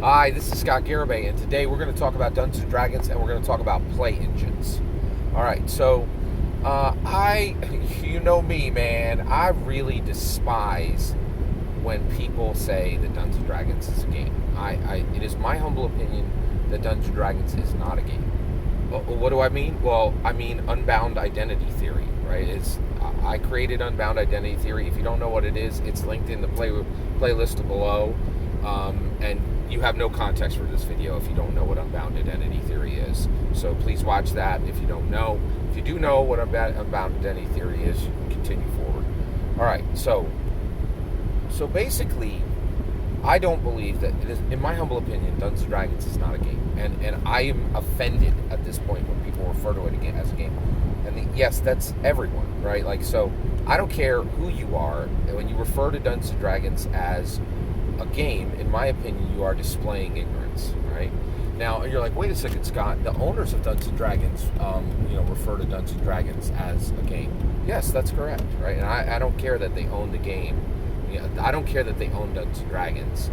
Hi, this is Scott Garibay, and today we're going to talk about Dungeons and Dragons, and we're going to talk about play engines. All right, so you know me, man. I really despise when people say that Dungeons and Dragons is a game. It is my humble opinion that Dungeons and Dragons is not a game. What do I mean? Well, I mean Unbound identity theory, right? I created Unbound identity theory. If you don't know what it is, it's linked in the playlist below. And you have no context for this video if you don't know what Unbound identity theory is. So please watch that if you don't know. If you do know what Unbound identity theory is, you can continue forward. All right, so basically, I don't believe that it is, in my humble opinion, Dungeons and Dragons is not a game. And I am offended at this point when people refer to it again as a game. And yes, that's everyone, right? Like, so I don't care who you are, and when you refer to Dungeons and Dragons as a game, in my opinion, you are displaying ignorance, right? Now, you're like, wait a second, Scott. The owners of Dungeons and Dragons, refer to Dungeons and Dragons as a game. Yes, that's correct, right? And I don't care that they own the game. I don't care that they own Dungeons and Dragons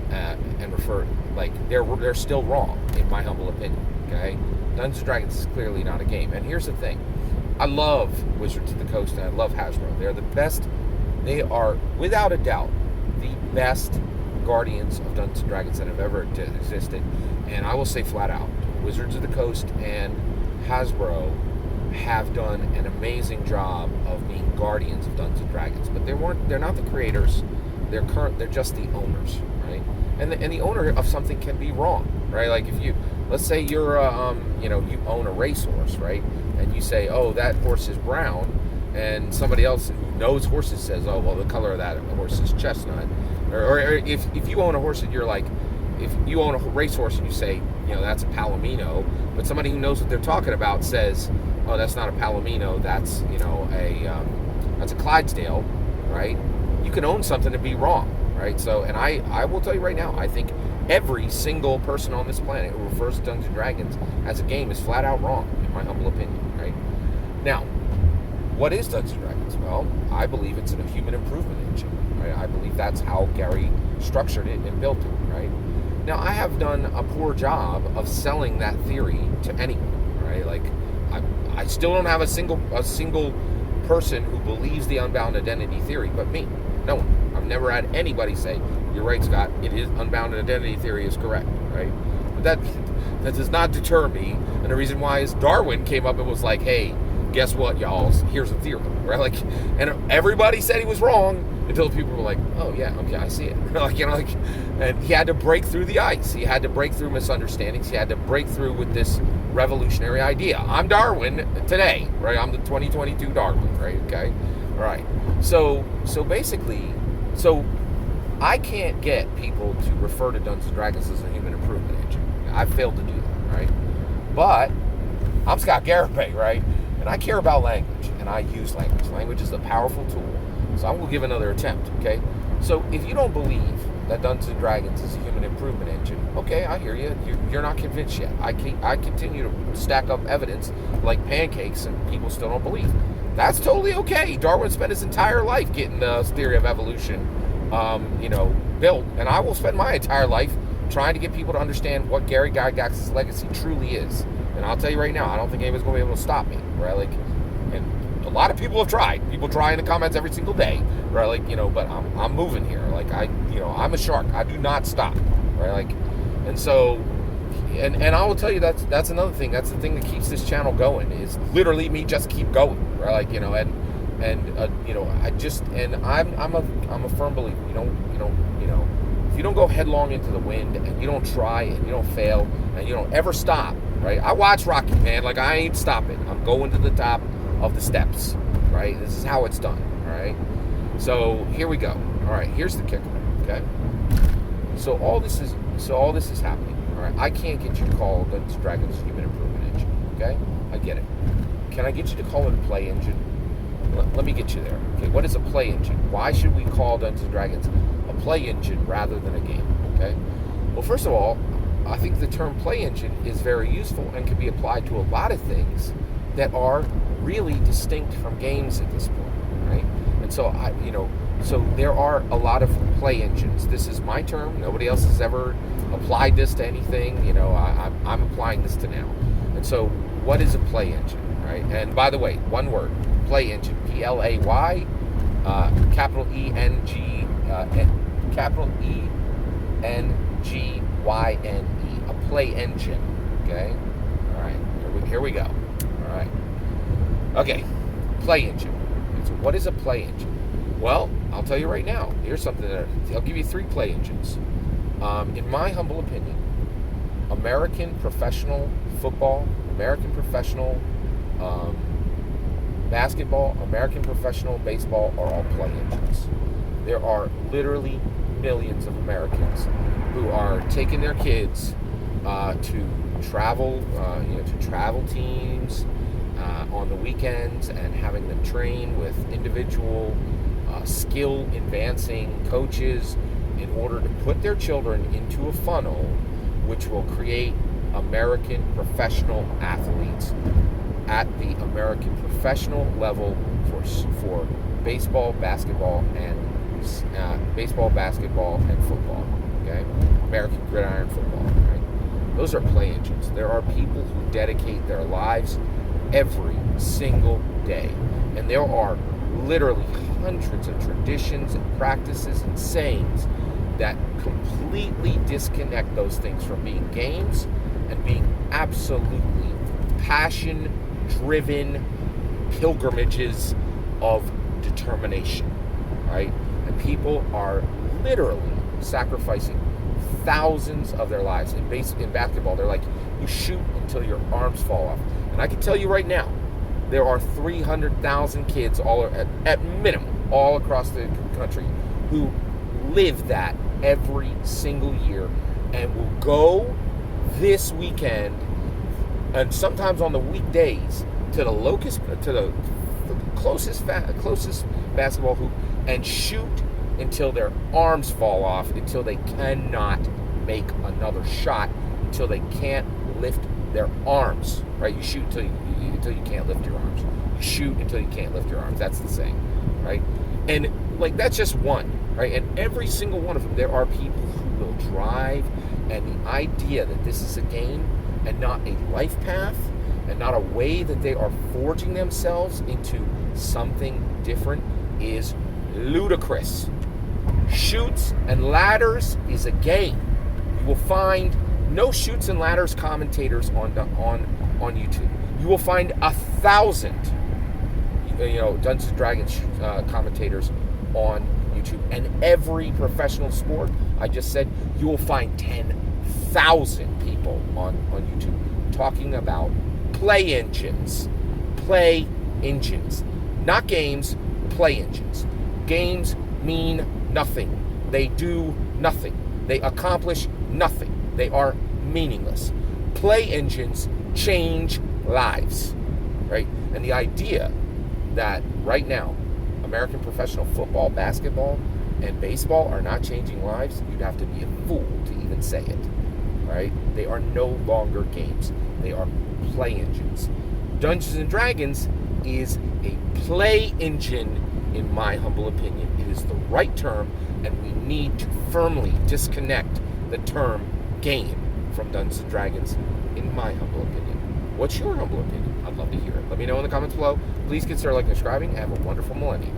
and refer like they're still wrong, in my humble opinion. Okay, Dungeons and Dragons is clearly not a game. And here's the thing: I love Wizards of the Coast and I love Hasbro. They're the best. They are, without a doubt, the best guardians of Dungeons and Dragons that have ever existed. And I will say flat out, Wizards of the Coast and Hasbro have done an amazing job of being guardians of Dungeons and Dragons. But they're not the creators. They're just the owners, right? And the owner of something can be wrong, right? Like if let's say you're you own a racehorse, right? And you say, oh, that horse is brown, and somebody else who knows horses says, oh, well, the color of that horse is chestnut. Or if you own a horse and you're like, if you own a racehorse and you say, that's a Palomino, but somebody who knows what they're talking about says, oh, that's not a Palomino, that's that's a Clydesdale, right? You can own something and be wrong, right? So, and I will tell you right now, I think every single person on this planet who refers to Dungeons and Dragons as a game is flat out wrong, in my humble opinion, right? Now, what is Dungeons and Dragons? Well, I believe it's a human improvement engine, right? I believe that's how Gary structured it and built it, right? Now, I have done a poor job of selling that theory to anyone, right? Like, I still don't have a single person who believes the Unbound identity theory, but me. No one. I've never had anybody say, "You're right, Scott. It is Unbound identity theory is correct," right? But that does not deter me. And the reason why is Darwin came up and was like, "Hey, guess what, y'all? Here's a theory," right? Like, and everybody said he was wrong until people were like, "Oh yeah, okay, I see it." And he had to break through the ice. He had to break through misunderstandings. He had to break through with this revolutionary idea. I'm Darwin today, right? I'm the 2022 Darwin, right? Okay, all right. So basically, I can't get people to refer to Dungeons and Dragons as a human improvement engine. I failed to do that, right? But I'm Scott Garibay, right? And I care about language, and I use language. Language is a powerful tool. So I will give another attempt, okay? So if you don't believe that Dungeons and Dragons is a human improvement engine, okay, I hear you. You're not convinced yet. I continue to stack up evidence like pancakes, and people still don't believe. That's totally okay. Darwin spent his entire life getting the theory of evolution, built, and I will spend my entire life trying to get people to understand what Gary Gygax's legacy truly is. And I'll tell you right now, I don't think anybody's going to be able to stop me, right? Like, and a lot of people have tried. People try in the comments every single day, right? Like, but I'm moving here. Like, I'm a shark. I do not stop, right? Like, and so, and I will tell you that's another thing. That's the thing that keeps this channel going. Is literally me just keep going, right? Like, I'm a firm believer. If you don't go headlong into the wind and you don't try and you don't fail and you don't ever stop, right? I watch Rocky, man. Like, I ain't stopping. I'm going to the top of the steps, right? This is how it's done, all right? So here we go. All right, here's the kicker, okay? So all this is happening, all right? I can't get you to call Dungeons and Dragons human improvement engine, okay? I get it. Can I get you to call it a play engine? Let me get you there. Okay, what is a play engine? Why should we call Dungeons and Dragons a play engine rather than a game? Okay. Well, first of all, I think the term play engine is very useful and can be applied to a lot of things that are really distinct from games at this point, right? And so So there are a lot of play engines. This is my term. Nobody else has ever applied this to anything. I'm applying this to now. And so, what is a play engine, right? And by the way, one word: play engine. PLAY, capital ENG, capital ENGYNE. A play engine. Okay. All right. Here we go. All right. Okay. Play engine. So, what is a play engine? Well, I'll tell you right now. Here's something that I'll give you 3 play engines. In my humble opinion, American professional football, American professional basketball, American professional baseball are all play engines. There are literally millions of Americans who are taking their kids to travel, to travel teams on the weekends and having them train with individual skill advancing coaches in order to put their children into a funnel which will create American professional athletes at the American professional level for baseball, basketball, and football. Okay, American gridiron football. Right? Those are play engines. There are people who dedicate their lives every single day, and there are literally hundreds of traditions and practices and sayings that completely disconnect those things from being games and being absolutely passion-driven pilgrimages of determination, right? And people are literally sacrificing thousands of their lives. In basketball, they're like, you shoot until your arms fall off. And I can tell you right now, there are 300,000 kids at minimum all across the country who live that every single year and will go this weekend and sometimes on the weekdays to the closest basketball hoop and shoot until their arms fall off, until they cannot make another shot, until they can't lift their arms, right? You shoot until you can't lift your arms. You shoot until you can't lift your arms. That's the saying, right? And like, that's just one, right? And every single one of them, there are people who will drive, and the idea that this is a game and not a life path and not a way that they are forging themselves into something different is ludicrous. Chutes and Ladders is a game. You will find no Chutes and Ladders commentators on YouTube. You will find 1,000 Dungeons and Dragons commentators on YouTube. And every professional sport, I just said, you will find 10,000 people on YouTube talking about play engines. Play engines. Not games, play engines. Games mean nothing. They do nothing. They accomplish nothing. They are meaningless. Play engines change lives, right? And the idea that right now, American professional football, basketball, and baseball are not changing lives, you'd have to be a fool to even say it, right? They are no longer games. They are play engines. Dungeons and Dragons is a play engine, in my humble opinion. It is the right term, and we need to firmly disconnect the term game from Dungeons and Dragons, in my humble opinion. What's your humble opinion? I'd love to hear it. Let me know in the comments below. Please consider liking and subscribing. Have a wonderful millennium.